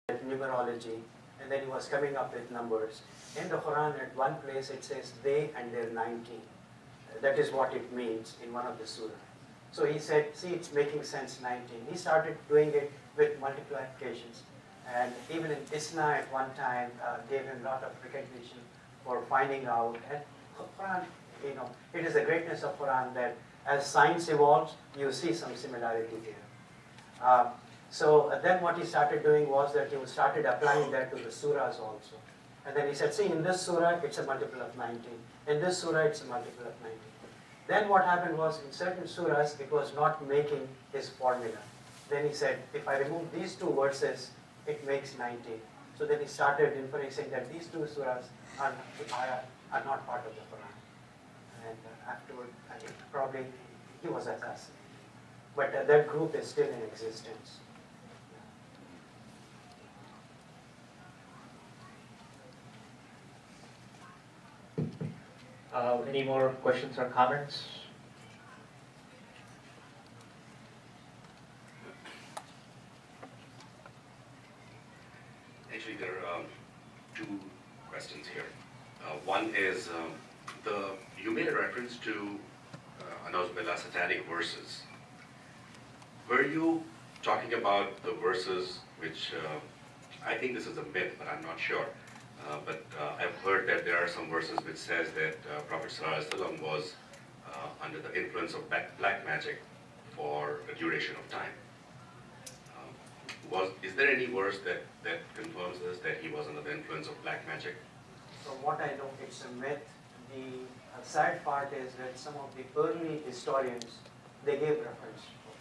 numerology, and then he was coming up with numbers. In the Quran, at one place it says they and their 19. That is what it means in one of the surah. So he said, see, it's making sense, 19. He started doing it with multiplications. And even in ISNA at one time gave him a lot of recognition for finding out. And Quran, it is the greatness of Quran that as science evolves, you see some similarity here. So then what he started doing was that he started applying that to the surahs also. And then he said, see, in this surah, it's a multiple of 19. In this surah, it's a multiple of 19. Then what happened was, in certain surahs, it was not making his formula. Then he said, if I remove these two verses, it makes 19. So then he started inferring that these two surahs are not part of the Quran. And afterward, I think probably he was assassinated. But that group is still in existence. Any more questions or comments? Actually, there are two questions here. One is, you made a reference to revela satanic verses. Were you talking about the verses which, I think this is a myth, but I'm not sure. But I've heard that there are some verses which says that Prophet ﷺ was under the influence of black magic for a duration of time. Is there any verse that confirms this, that he was under the influence of black magic? From what I know, it's a myth. The sad part is that some of the early historians, they gave reference to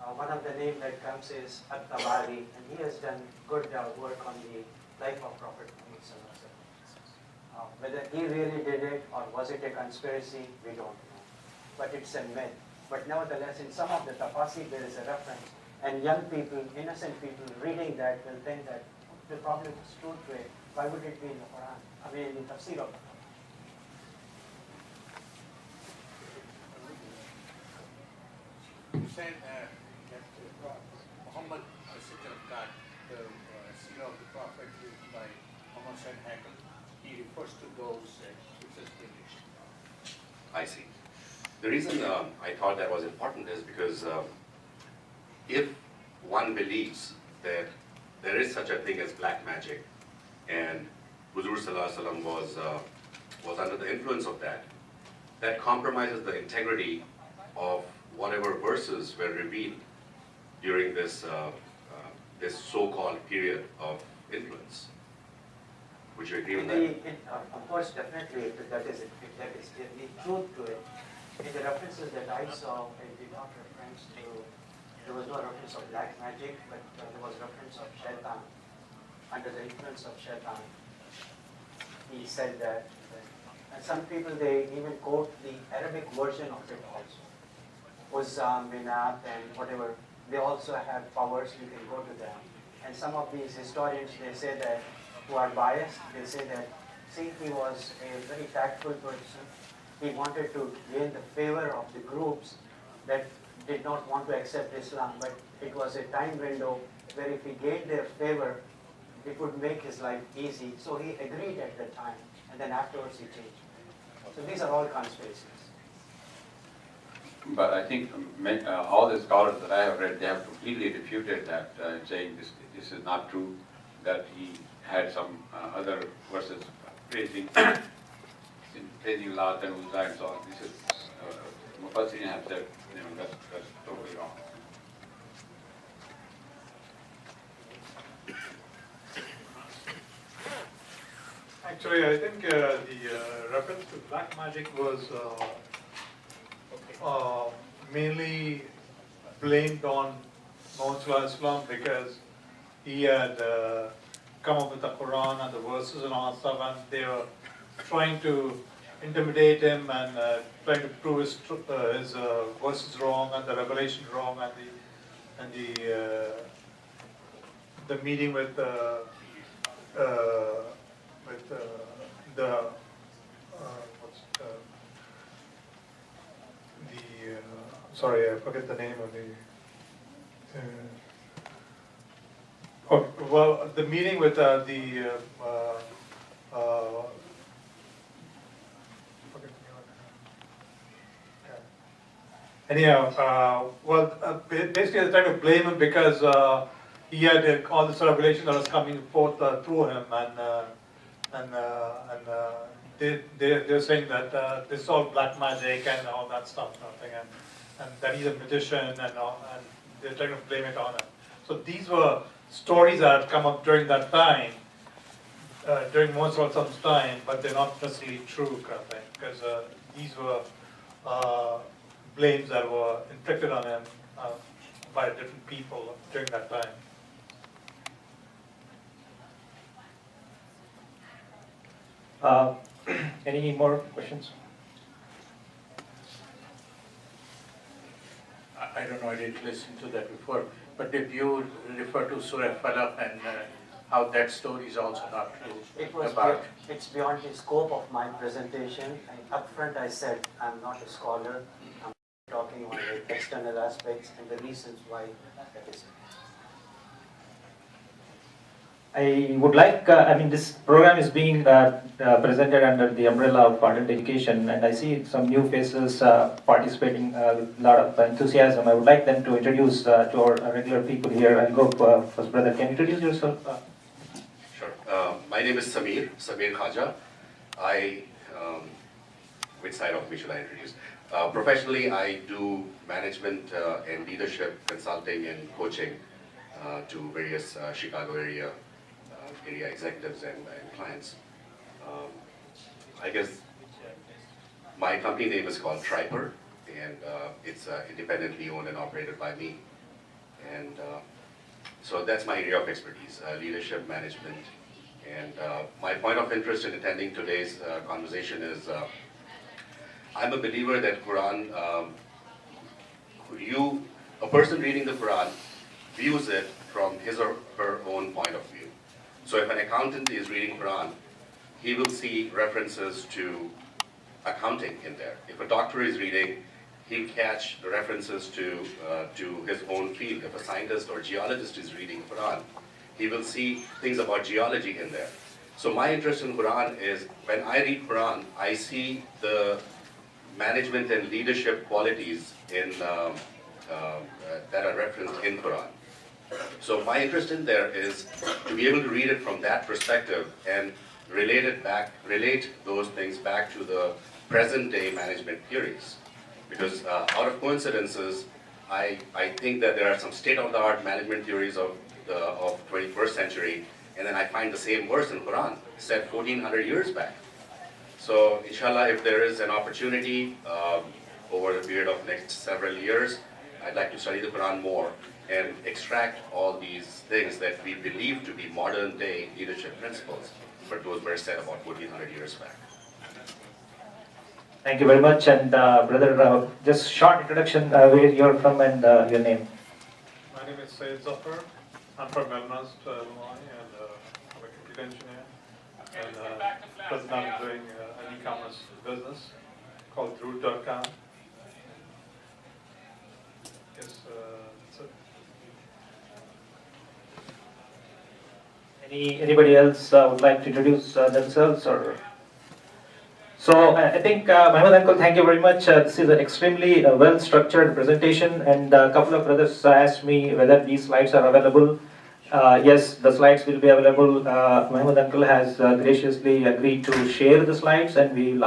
that. One of the names that comes is At-Tabari, and he has done good work on the life of Prophet Muhammad ﷺ. Whether he really did it or was it a conspiracy, we don't know. But it's a myth. But nevertheless, in some of the tafsir there is a reference, and young people, innocent people reading that will think that the problem is true to it. Why would it be in the Quran? I mean, in the tafsir of the Quran. You said that Muhammad, messenger of God, the seer of the Prophet written by Muhammad Said Hackle, he refers to those successfully. I see. The reason I thought that was important is because if one believes that there is such a thing as black magic, and Huzur Sallallahu Alaihi Wasallam was under the influence of that, that compromises the integrity of whatever verses were revealed during this this so-called period of influence. Would you agree with that? Of course, definitely, if that is the truth to it. In the references that I saw, it did not reference to, there was no reference of black magic, but there was reference of shaitan, under the influence of shaitan. He said that, and some people, they even quote the Arabic version of it also. Uzzam, Minat, and whatever, they also have powers, you can go to them. And some of these historians, they say that, who are biased, they say that, see, he was a very tactful person. He wanted to gain the favor of the groups that did not want to accept Islam, but it was a time window where if he gained their favor, it would make his life easy. So he agreed at the time, and then afterwards he changed. So these are all conspiracies. But I think all the scholars that I have read, they have completely refuted that, saying this is not true, that he had some other verses praising Allah and Uzza and so on. This is, Mufassirin have said, that's totally wrong. Actually, I think the reference to black magic was mainly blamed on Muhammad because he had come up with the Quran and the verses and all that stuff, and they were trying to intimidate him and trying to prove his verses wrong and the revelation wrong, and the meeting with sorry, I forget the name of the Oh, well, the meeting with anyhow, basically they're trying to blame him because he had all this revelation that was coming forth through him, and they're saying that this is all black magic and all that stuff, nothing, and that he's a magician and all, and they're trying to blame it on him. So these were stories that had come up during that time, during most of some time, but they're not necessarily true, kind of thing, because these were blames that were inflicted on him by different people during that time. Any more questions? I don't know, I didn't listen to that before, but did you refer to Surah Falaq and how that story is also not true? It's beyond the scope of my presentation. And upfront I said I'm not a scholar. I'm talking on the external aspects and the reasons why that is. I would like, this program is being presented under the umbrella of adult education, and I see some new faces participating with a lot of enthusiasm. I would like them to introduce to our regular people here. I'll go first, brother. Can you introduce yourself? Sure. My name is Samir Khaja. Which side of me should I introduce? Professionally, I do management and leadership consulting and coaching to various Chicago area executives and clients. I guess my company name is called Triper, and it's independently owned and operated by me. And so that's my area of expertise, leadership, management. And my point of interest in attending today's conversation is I'm a believer that Quran, a person reading the Quran views it from his or her own point of view. So if an accountant is reading Quran, he will see references to accounting in there. If a doctor is reading, he'll catch the references to his own field. If a scientist or geologist is reading Quran, he will see things about geology in there. So my interest in Quran is when I read Quran, I see the management and leadership qualities in that are referenced in Quran. So my interest in there is to be able to read it from that perspective and relate those things back to the present day management theories. Because out of coincidences, I think that there are some state-of-the-art management theories of 21st century, and then I find the same verse in Quran said 1400 years back. So inshallah, if there is an opportunity over the period of next several years, I'd like to study the Quran more and extract all these things that we believe to be modern day leadership principles, but those were said about 1400 years back. Thank you very much. And brother, just short introduction, where you're from and your name. My name is Syed Zafar. I'm from Melbourne, Illinois, and I'm a computer engineer. And presently I'm doing an e-commerce business called root.com. Yes, that's it. Anybody else would like to introduce themselves? Or so I think Mahmood Uncle, thank you very much. This is an extremely well-structured presentation, and a couple of brothers asked me whether these slides are available. Yes, the slides will be available. Mahmood Uncle has graciously agreed to share the slides, and we will